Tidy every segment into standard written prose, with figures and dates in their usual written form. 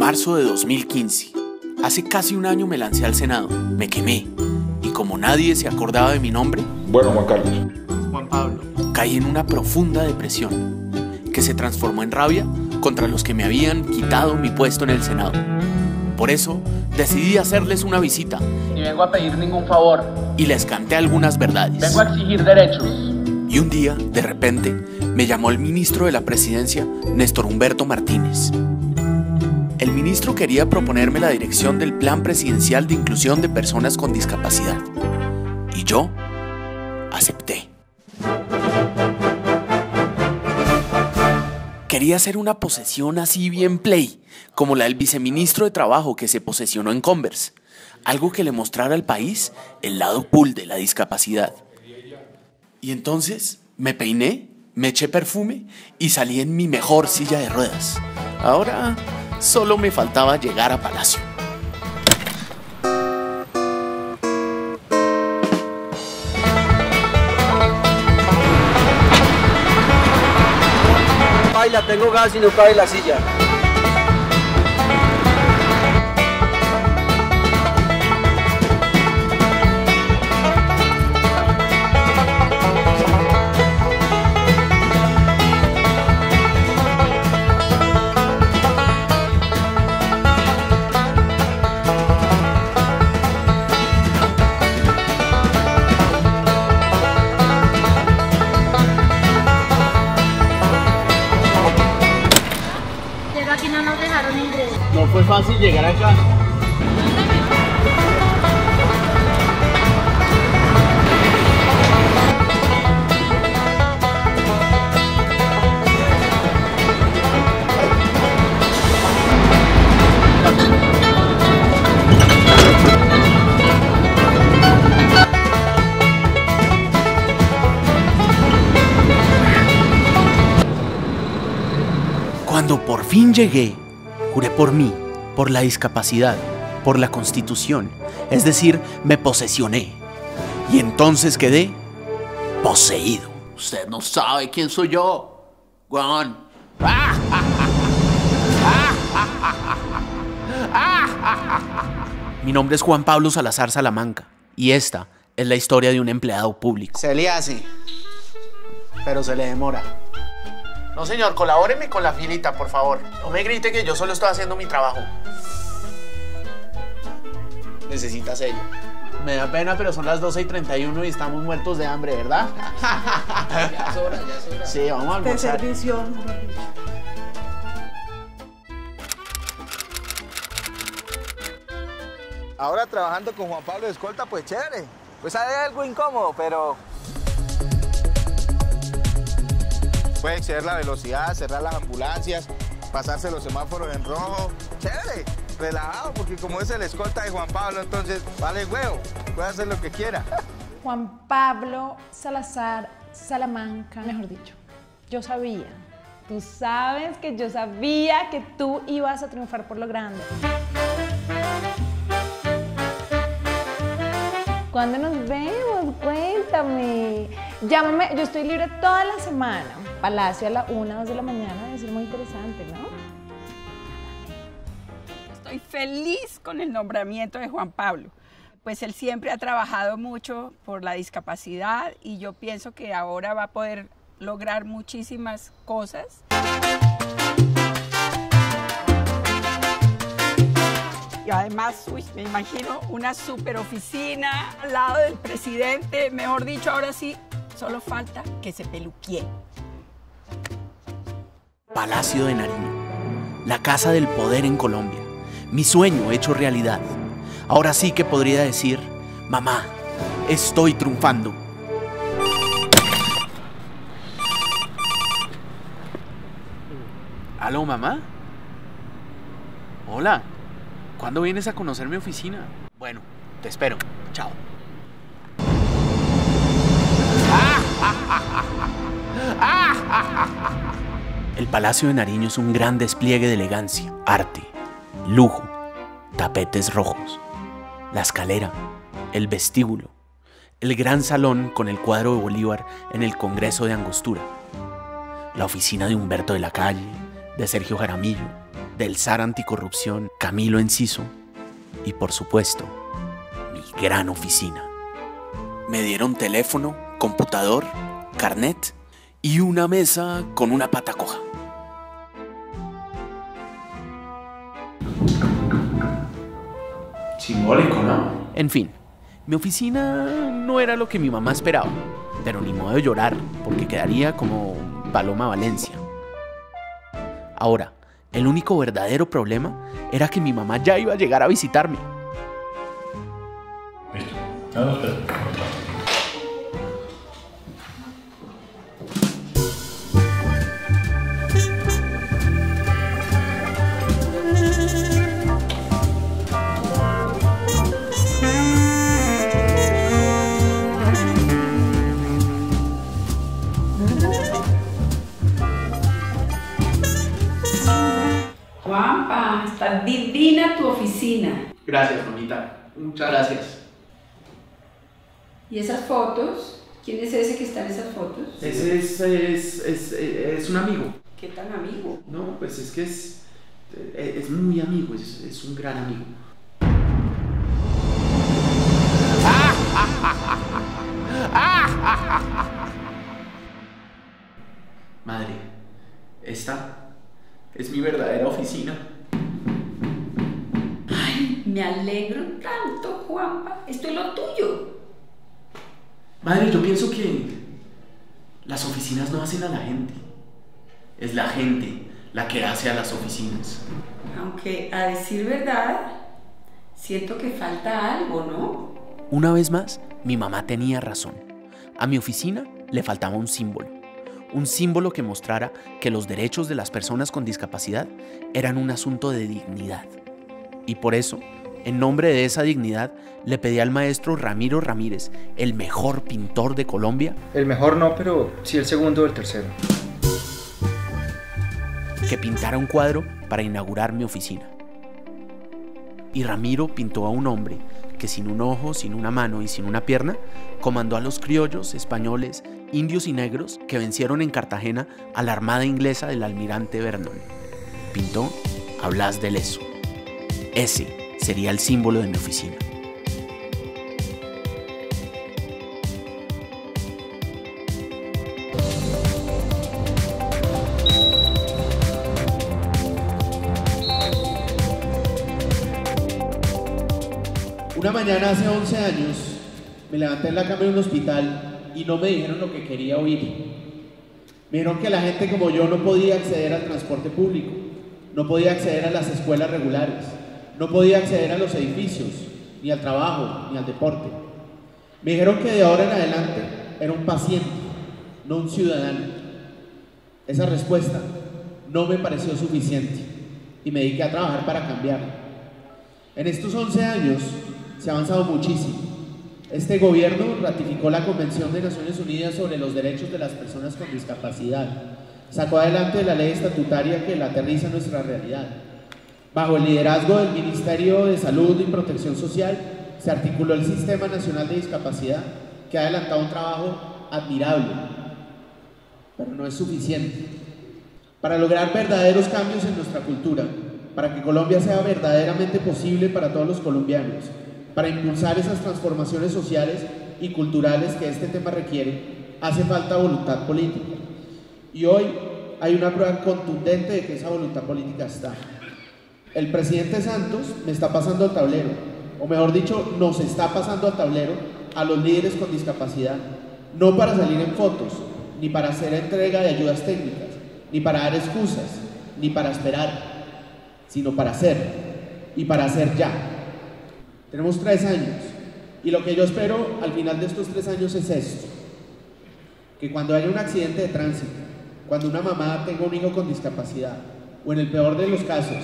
Marzo de 2015. Hace casi un año me lancé al Senado. Me quemé. Y como nadie se acordaba de mi nombre... Bueno, Juan Carlos. Juan Pablo. Caí en una profunda depresión, que se transformó en rabia contra los que me habían quitado mi puesto en el Senado. Por eso, decidí hacerles una visita. Ni vengo a pedir ningún favor. Y les canté algunas verdades. Vengo a exigir derechos. Y un día, de repente, me llamó el ministro de la Presidencia, Néstor Humberto Martínez. El ministro quería proponerme la dirección del Plan Presidencial de Inclusión de Personas con Discapacidad. Y yo acepté. Quería hacer una posesión así bien play, como la del viceministro de Trabajo que se posesionó en Converse. Algo que le mostrara al país el lado cool de la discapacidad. Y entonces me peiné, me eché perfume y salí en mi mejor silla de ruedas. Ahora solo me faltaba llegar a Palacio. Baila, tengo gas y no cabe la silla. Aquí no nos dejaron ingresar. No fue fácil llegar acá. Cuando por fin llegué, juré por mí, por la discapacidad, por la Constitución, es decir, me posesioné. Y entonces quedé poseído. Usted no sabe quién soy yo, Juan. Mi nombre es Juan Pablo Salazar Salamanca y esta es la historia de un empleado público. Se le hace, pero se le demora. No, señor, colabóreme con la filita, por favor. No me grite que yo solo estoy haciendo mi trabajo. Necesita sello. Me da pena, pero son las 12:31 y estamos muertos de hambre, ¿verdad? Ya es hora, ya es hora. Sí, vamos a almorzar. De servicio. Ahora trabajando con Juan Pablo de escolta, pues chévere. Pues hay algo incómodo, pero... puede exceder la velocidad, cerrar las ambulancias, pasarse los semáforos en rojo. Chévere, relajado, porque como es el escolta de Juan Pablo, entonces vale huevo, puede hacer lo que quiera. Juan Pablo Salazar Salamanca, mejor dicho, yo sabía. Tú sabes que yo sabía que tú ibas a triunfar por lo grande. ¿Cuándo nos vemos? Cuéntame. Llámame, yo estoy libre toda la semana. Palacio a la 1, 2 de la mañana, debe ser muy interesante, ¿no? Estoy feliz con el nombramiento de Juan Pablo. Pues él siempre ha trabajado mucho por la discapacidad y yo pienso que ahora va a poder lograr muchísimas cosas. Y además, me imagino una super oficina al lado del presidente. Mejor dicho, ahora sí, solo falta que se peluquee. Palacio de Nariño, la casa del poder en Colombia. Mi sueño hecho realidad. Ahora sí que podría decir, mamá, estoy triunfando. ¿Aló, mamá? Hola. ¿Cuándo vienes a conocer mi oficina? Bueno, te espero. Chao. El Palacio de Nariño es un gran despliegue de elegancia, arte, lujo, tapetes rojos, la escalera, el vestíbulo, el gran salón con el cuadro de Bolívar en el Congreso de Angostura, la oficina de Humberto de la Calle, de Sergio Jaramillo, del zar anticorrupción Camilo Enciso y, por supuesto, mi gran oficina. Me dieron teléfono, computador, carnet y una mesa con una pata coja. Simbólico, ¿no? En fin, mi oficina no era lo que mi mamá esperaba, pero ni modo de llorar, porque quedaría como Paloma Valencia. Ahora, el único verdadero problema era que mi mamá ya iba a llegar a visitarme. Juanpa, está divina tu oficina. Gracias, mamita. Muchas gracias. ¿Y esas fotos? ¿Quién es ese que está en esas fotos? Ese es un amigo. ¿Qué tan amigo? No, pues es que es muy amigo, es un gran amigo. Madre, esta es mi verdadera oficina. Ay, me alegro tanto, Juanpa. Esto es lo tuyo. Madre, yo pienso que las oficinas no hacen a la gente. Es la gente la que hace a las oficinas. Aunque, a decir verdad, siento que falta algo, ¿no? Una vez más, mi mamá tenía razón. A mi oficina le faltaba un símbolo. Un símbolo que mostrara que los derechos de las personas con discapacidad eran un asunto de dignidad. Y por eso, en nombre de esa dignidad, le pedí al maestro Ramiro Ramírez, el mejor pintor de Colombia. El mejor no, pero sí el segundo o el tercero. Que pintara un cuadro para inaugurar mi oficina. Y Ramiro pintó a un hombre que sin un ojo, sin una mano y sin una pierna, comandó a los criollos, españoles, indios y negros que vencieron en Cartagena a la armada inglesa del almirante Vernon. Pintó a Blas de Lezo. Ese sería el símbolo de mi oficina. Una mañana hace 11 años me levanté en la cama de un hospital y no me dijeron lo que quería oír. Me dijeron que la gente como yo no podía acceder al transporte público, no podía acceder a las escuelas regulares, no podía acceder a los edificios, ni al trabajo, ni al deporte. Me dijeron que de ahora en adelante era un paciente, no un ciudadano. Esa respuesta no me pareció suficiente y me dediqué a trabajar para cambiarla. En estos 11 años se ha avanzado muchísimo. Este gobierno ratificó la Convención de Naciones Unidas sobre los Derechos de las Personas con Discapacidad. Sacó adelante la ley estatutaria que la aterriza en nuestra realidad. Bajo el liderazgo del Ministerio de Salud y Protección Social, se articuló el Sistema Nacional de Discapacidad, que ha adelantado un trabajo admirable, pero no es suficiente. Para lograr verdaderos cambios en nuestra cultura, para que Colombia sea verdaderamente posible para todos los colombianos, para impulsar esas transformaciones sociales y culturales que este tema requiere, hace falta voluntad política. Y hoy hay una prueba contundente de que esa voluntad política está. El presidente Santos me está pasando al tablero, o mejor dicho, nos está pasando al tablero a los líderes con discapacidad, no para salir en fotos, ni para hacer entrega de ayudas técnicas, ni para dar excusas, ni para esperar, sino para hacer, y para hacer ya. Tenemos 3 años, y lo que yo espero al final de estos 3 años es esto: que cuando haya un accidente de tránsito, cuando una mamá tenga un hijo con discapacidad, o en el peor de los casos,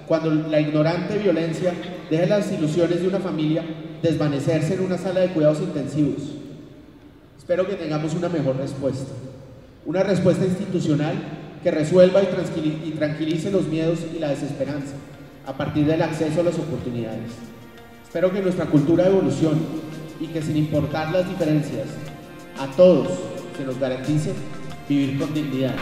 cuando la ignorante violencia deje las ilusiones de una familia desvanecerse en una sala de cuidados intensivos, espero que tengamos una mejor respuesta, una respuesta institucional que resuelva y tranquilice los miedos y la desesperanza a partir del acceso a las oportunidades. Espero que nuestra cultura evolucione y que, sin importar las diferencias, a todos se nos garantice vivir con dignidad.